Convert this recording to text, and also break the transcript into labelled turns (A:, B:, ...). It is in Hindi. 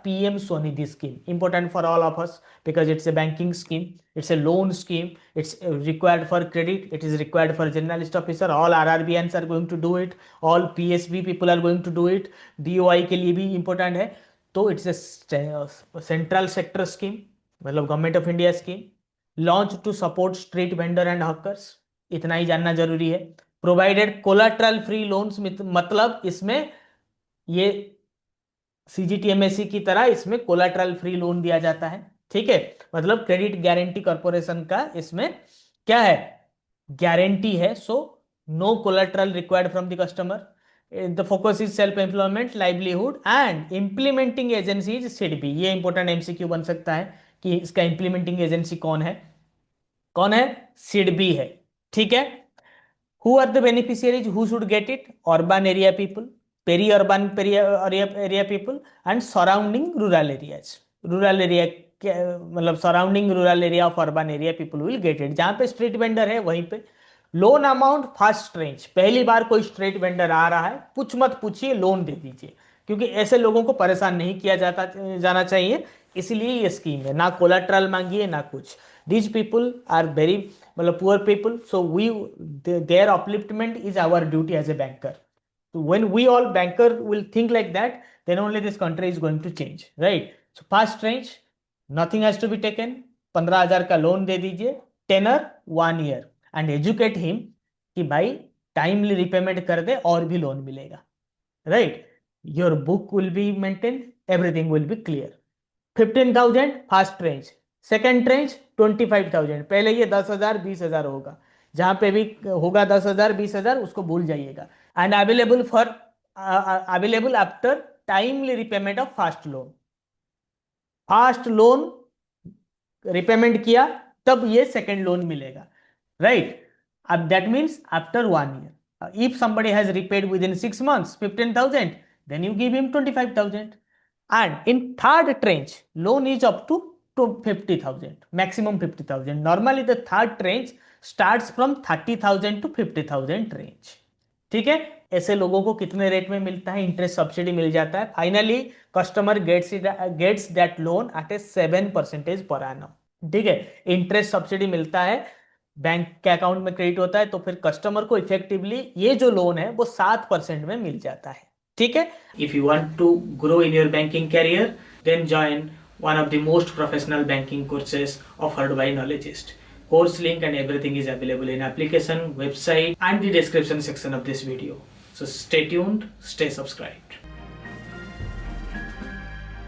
A: PM Swanidhi scheme, important for all of us because it's a banking scheme, it's a loan scheme, it's required for credit, it is required for journalist officer, all RRBNs are going to do it, all PSB people are going to do it, DOI के लिए भी important है. तो it's a central sector scheme, मतलब government of India scheme, launch to support street vendor and hawkers, इतना ही जानना जरूरी है. प्रोवाइडेड कोलाट्रल फ्री लोन्स, मतलब इसमें ये CGTMSE की तरह इसमें कोलाट्रल फ्री लोन दिया जाता है. ठीक है, मतलब क्रेडिट गारंटी कॉर्पोरेशन का इसमें क्या है, गारंटी है. So no collateral required from the customer. The focus is self employment, livelihood and implementing agency is SIDBI. ये इंपॉर्टेंट MCQ बन सकता है कि इसका इंप्लीमेंटिंग एजेंसी कौन है. कौन है, सिडबी है. ठीक है. Who are the beneficiaries? Who should get it? Urban area people, peri-urban area people, and surrounding rural areas. Rural area मतलब surrounding rural area of urban area people will get it. जहाँ पे स्ट्रीट वेंडर है वहीं पे. लोन अमाउंट फास्ट रेंज, पहली बार कोई स्ट्रीट वेंडर आ रहा है, कुछ मत पूछिए, लोन दे दीजिए, क्योंकि ऐसे लोगों को परेशान नहीं किया जाना चाहिए. इसलिए ये स्कीम है. ना कोलाट्रल मांगिए ना कुछ. These people are very मतलब poor people, so their upliftment is our duty as a banker. So when we all banker will think like that, then only this country is going to change, right? So fast range, nothing has to be taken. 15,000 का लोन दे दीजिए, tenure 1 year, and educate him कि भाई टाइमली रिपेमेंट कर दे और भी लोन मिलेगा, right? Your book will be maintain, everything will be clear. 15,000 fast range. Second range 25,000. पहले ये 10,000 20,000 होगा, जहां पे भी होगा 10,000 20,000 उसको भूल जाइएगा. And available after timely repayment of fast loan. Fast loan repayment किया तब ये सेकेंड लोन मिलेगा, राइट? अब that means after 1 year. If somebody has repaid within 6 months 15,000, then you give him 25,000. And in third tranche, loan is up to 50,000, maximum 50,000. Normally the third tranche starts from 30,000 to 50,000 range. ठीक है. ऐसे लोगों को कितने रेट में मिलता है, इंटरेस्ट सब्सिडी मिल जाता है. Finally customer gets that loan at a 7% पर annum. ठीक है, इंटरेस्ट सब्सिडी मिलता है, बैंक के अकाउंट में क्रेडिट होता है, तो फिर कस्टमर को इफेक्टिवली ये जो लोन है वो 7% में मिल जाता है. ठीक है. If you want to grow in your banking career, then join one of the most professional banking courses offered by Knowledgeist. Course link and everything is available in application, website and the description section of this video. So stay tuned, stay subscribed.